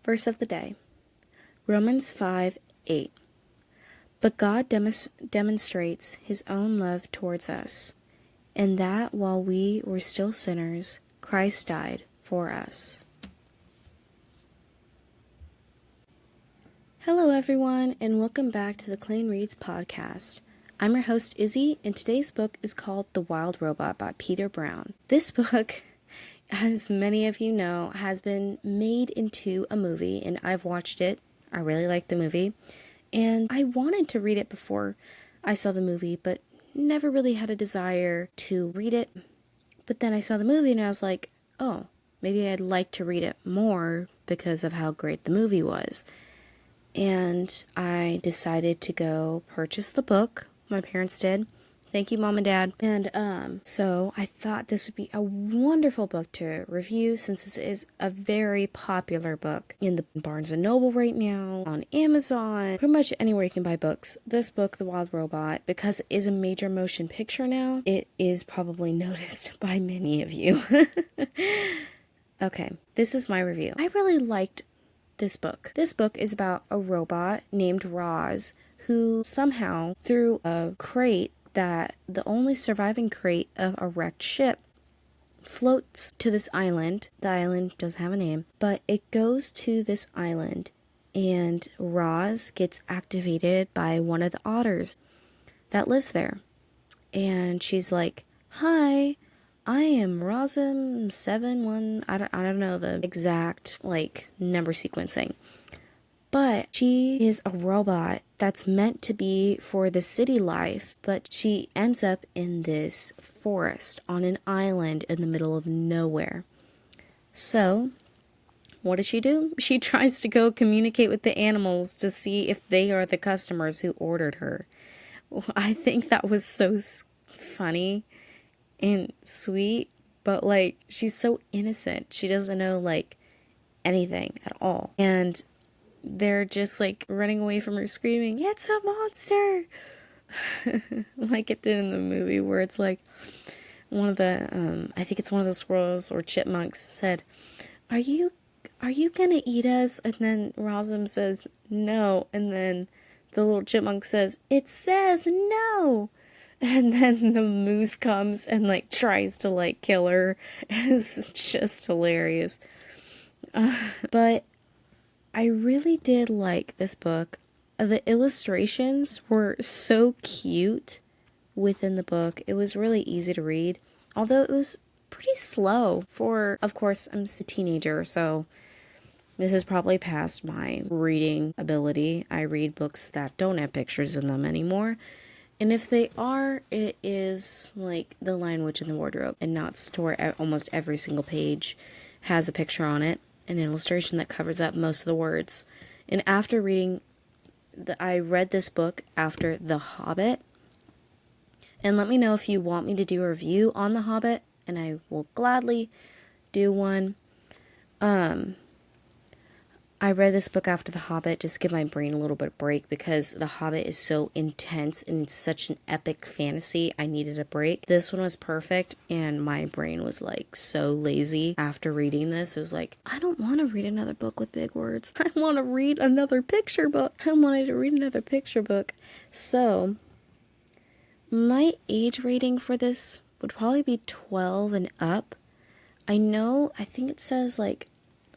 Verse of the day, Romans 5:8. But God demonstrates his own love towards us, in that while we were still sinners, Christ died for us. Hello everyone, and welcome back to the Clean Reads podcast. I'm your host Izzy, and today's book is called The Wild Robot by Peter Brown. This book, as many of you know, has been made into a movie, and I've watched it. I really like the movie, and I wanted to read it before I saw the movie, but never really had a desire to read it. But then I saw the movie and I was like, oh, maybe I'd like to read it more because of how great the movie was. And I decided to go purchase the book. My parents did. Thank you, Mom and Dad. And so I thought this would be a wonderful book to review, since this is a very popular book in the Barnes & Noble right now, on Amazon, pretty much anywhere you can buy books. This book, The Wild Robot, because it is a major motion picture now, it is probably noticed by many of you. Okay, this is my review. I really liked this book. This book is about a robot named Roz, who somehow, through a crate, that the only surviving crate of a wrecked ship, floats to this island. The island doesn't have a name, but it goes to this island, and Roz gets activated by one of the otters that lives there. And she's like, hi, I am Rosum 71. I don't know the exact number sequencing. But she is a robot that's meant to be for the city life, but she ends up in this forest on an island in the middle of nowhere. So, what does she do? She tries to go communicate with the animals to see if they are the customers who ordered her. I think that was so funny and sweet, but she's so innocent. She doesn't know anything at all. And they're just running away from her screaming, "It's a monster!" Like it did in the movie, where it's one of the I think it's one of the squirrels or chipmunks said, Are you gonna eat us?" And then Rosum says no, and then the little chipmunk says, "It says no." And then the moose comes and tries to kill her. It's just hilarious. But I really did like this book. The illustrations were so cute within the book. It was really easy to read, although it was pretty slow for, of course, I'm a teenager, so this is probably past my reading ability. I read books that don't have pictures in them anymore. And if they are, it is like The Lion, Witch, and the Wardrobe, and not store almost every single page has a picture on it, an illustration that covers up most of the words. And after reading, I read this book after The Hobbit. And let me know if you want me to do a review on The Hobbit, and I will gladly do one. I read this book after The Hobbit just to give my brain a little bit of break, because The Hobbit is so intense and it's such an epic fantasy. I needed a break. This one was perfect, and my brain was so lazy after reading this. It was I don't want to read another book with big words. I want to read another picture book. I wanted to read another picture book. So my age rating for this would probably be 12 and up. I think it says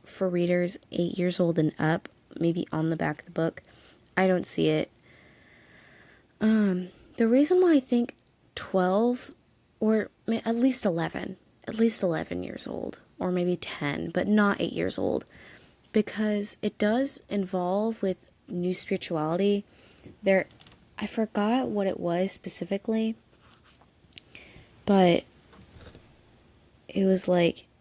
for readers 8 years old and up, maybe on the back of the book. I don't see it. The reason why I think 12, or at least 11 years old, or maybe 10, but not 8 years old, because it does involve with new spirituality. I forgot what it was specifically, but it was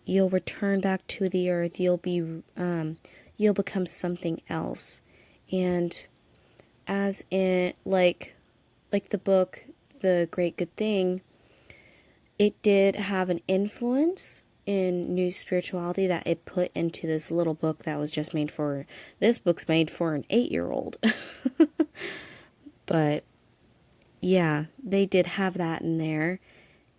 you'll return back to the earth, you'll become something else. And as in like the book The Great Good Thing, it did have an influence in new spirituality that it put into this little book that was just made for, this book's made for an 8-year-old. But yeah, they did have that in there.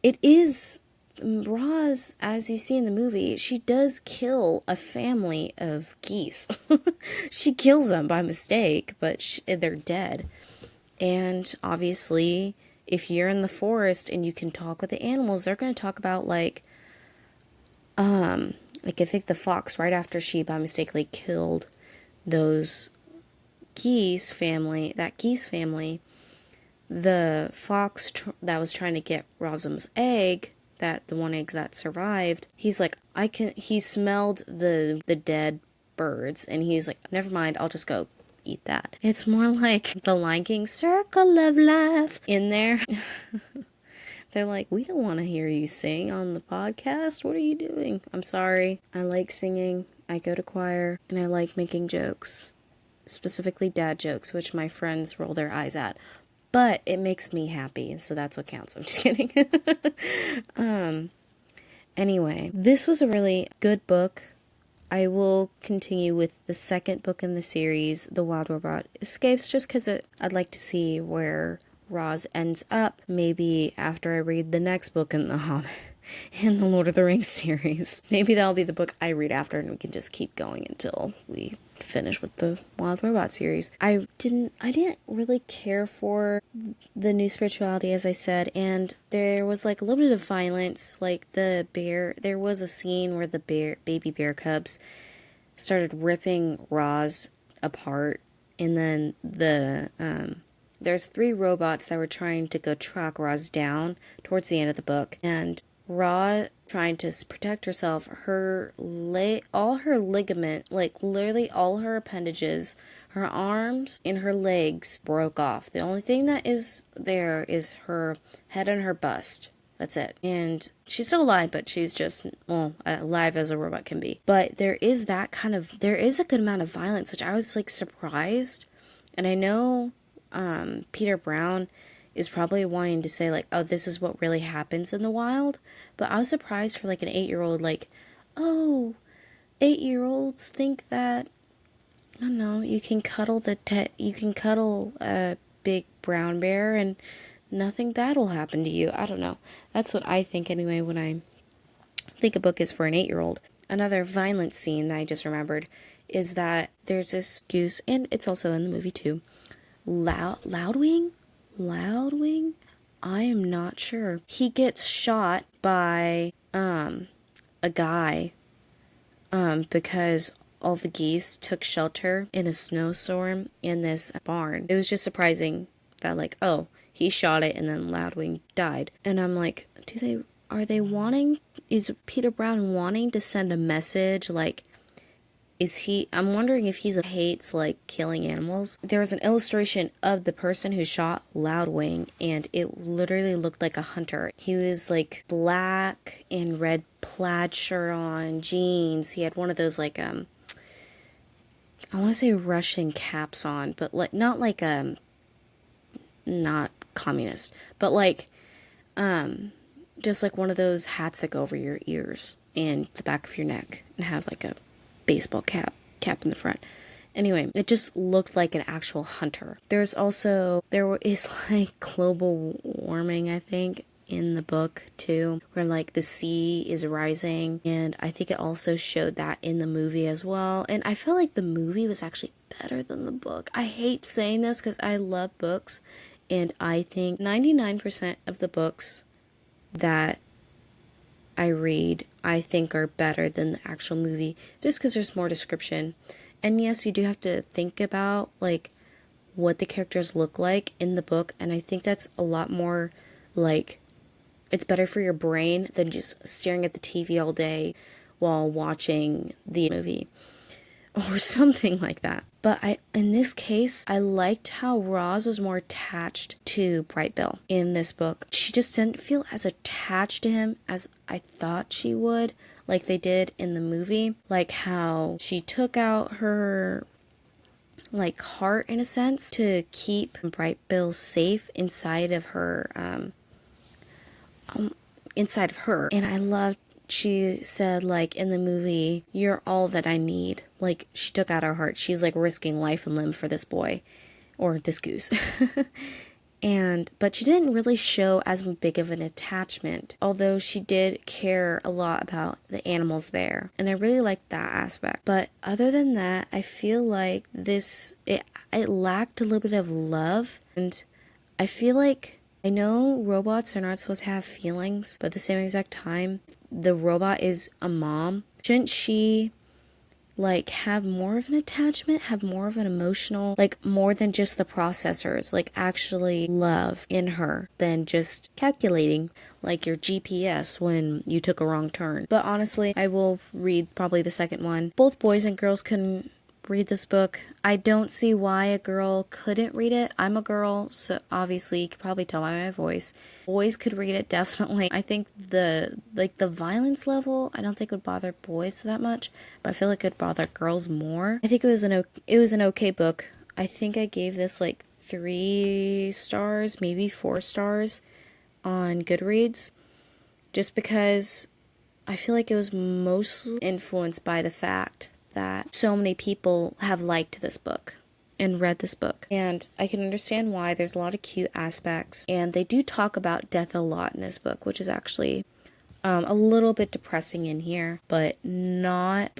It is Roz, as you see in the movie, she does kill a family of geese. She kills them by mistake, but they're dead. And obviously, if you're in the forest and you can talk with the animals, they're going to talk about I think the fox, right after she by mistakenly killed those geese family, the fox that was trying to get Rosum's egg, that the one egg that survived, he's like, he smelled the dead birds, and he's like, never mind, I'll just go eat that. It's more like the Lion King circle of life in there. They're like, we don't want to hear you sing on the podcast. What are you doing? I'm sorry. I like singing. I go to choir, and I like making jokes, specifically dad jokes, which my friends roll their eyes at. But it makes me happy, so that's what counts. I'm just kidding. Anyway, this was a really good book. I will continue with the second book in the series, The Wild Robot Escapes, just because I'd like to see where Roz ends up, maybe after I read the next book in the Lord of the Rings series. Maybe that'll be the book I read after, and we can just keep going until we finish with the Wild Robot series. I didn't really care for the new spirituality, as I said, and there was like a little bit of violence, like there was a scene where the baby bear cubs started ripping Roz apart, and then there's 3 robots that were trying to go track Roz down towards the end of the book, and Roz, trying to protect herself, all her ligament, like literally all her appendages, her arms and her legs broke off. The only thing that is there is her head and her bust. That's it. And she's still alive, but she's just, alive as a robot can be. But there is a good amount of violence, which I was like surprised. And I know Peter Brown is probably wanting to say like, oh, this is what really happens in the wild. But I was surprised for like an 8-year-old, like, oh, 8-year-olds think that, I don't know, you can cuddle a big brown bear and nothing bad will happen to you. I don't know. That's what I think anyway when I think a book is for an 8-year-old. Another violent scene that I just remembered is that there's this goose, and it's also in the movie too, Loudwing? I am not sure. He gets shot by a guy because all the geese took shelter in a snowstorm in this barn. It was just surprising that like, oh, he shot it and then Loudwing died. And I'm like, is Peter Brown wanting to send a message like, I'm wondering if hates like killing animals. There was an illustration of the person who shot Loudwing, and it literally looked like a hunter. He was like black and red plaid shirt on, jeans. He had one of those like I want to say Russian caps on, but like not not communist, but like just like one of those hats that go over your ears and the back of your neck and have like a baseball cap in the front. Anyway, it just looked like an actual hunter. There is like global warming, I think, in the book too, where like the sea is rising, and I think it also showed that in the movie as well. And I feel like the movie was actually better than the book. I hate saying this because I love books, and I think 99% of the books that I read, I think are better than the actual movie, just because there's more description. And yes, you do have to think about like what the characters look like in the book, and I think that's a lot more like, it's better for your brain than just staring at the TV all day while watching the movie or something like that. But in this case, I liked how Roz was more attached to Bright Bill in this book. She just didn't feel as attached to him as I thought she would, like they did in the movie. Like how she took out her like heart in a sense to keep Bright Bill safe inside of her. And I loved, she said, like, in the movie, you're all that I need. Like, she took out her heart. She's, like, risking life and limb for this boy. Or this goose. But she didn't really show as big of an attachment, although she did care a lot about the animals there. And I really liked that aspect. But other than that, I feel like it lacked a little bit of love. And I feel like, I know robots are not supposed to have feelings, but at the same exact time, the robot is a mom. Shouldn't she like have more of an attachment, have more of an emotional, like more than just the processors, like actually love in her than just calculating like your GPS when you took a wrong turn? But honestly, I will read probably the second one. Both boys and girls can read this book. I don't see why a girl couldn't read it. I'm a girl, so obviously you could probably tell by my voice. Boys could read it, definitely. I think the violence level, I don't think would bother boys that much, but I feel like it would bother girls more. I think it was an okay book. I think I gave this like 3 stars, maybe 4 stars on Goodreads, just because I feel like it was mostly influenced by the fact that so many people have liked this book and read this book. And I can understand why. There's a lot of cute aspects. And they do talk about death a lot in this book, which is actually a little bit depressing in here, but not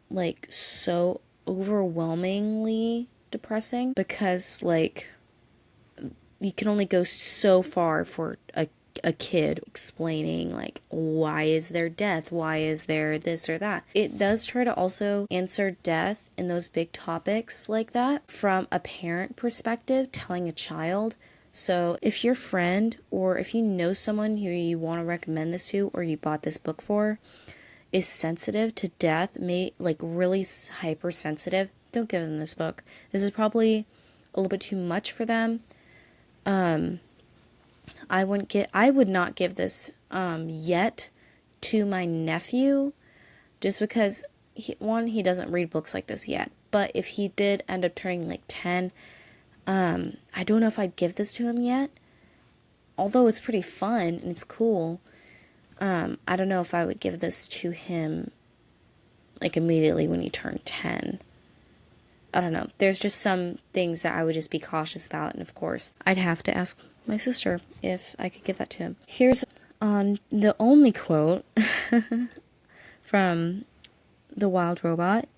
like so overwhelmingly depressing, because like you can only go so far for a kid explaining like, why is there death, why is there this or that. It does try to also answer death and those big topics like that from a parent perspective, telling a child. So if your friend, or if you know someone who you want to recommend this to, or you bought this book for, is sensitive to death, like really hypersensitive, don't give them this book. This is probably a little bit too much for them. I would not give this yet to my nephew, just because he doesn't read books like this yet. But if he did end up turning like 10, I don't know if I'd give this to him yet. Although it's pretty fun and it's cool, I don't know if I would give this to him like immediately when he turned 10. I don't know. There's just some things that I would just be cautious about, and of course, I'd have to ask my sister if I could give that to him. Here's on the only quote from The Wild Robot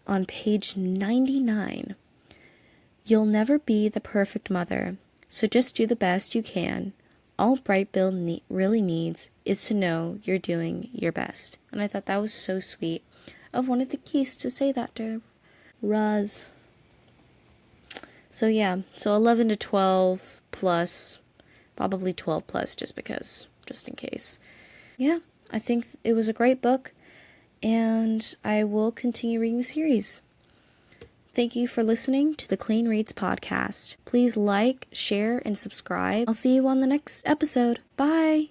on page 99. "You'll never be the perfect mother, so just do the best you can. All Brightbill really needs is to know you're doing your best." And I thought that was so sweet of one of the Keys to say that to Roz. So yeah, so 11 to 12 plus, probably 12 plus just in case. Yeah, I think it was a great book, and I will continue reading the series. Thank you for listening to the Clean Reads podcast. Please like, share, and subscribe. I'll see you on the next episode. Bye!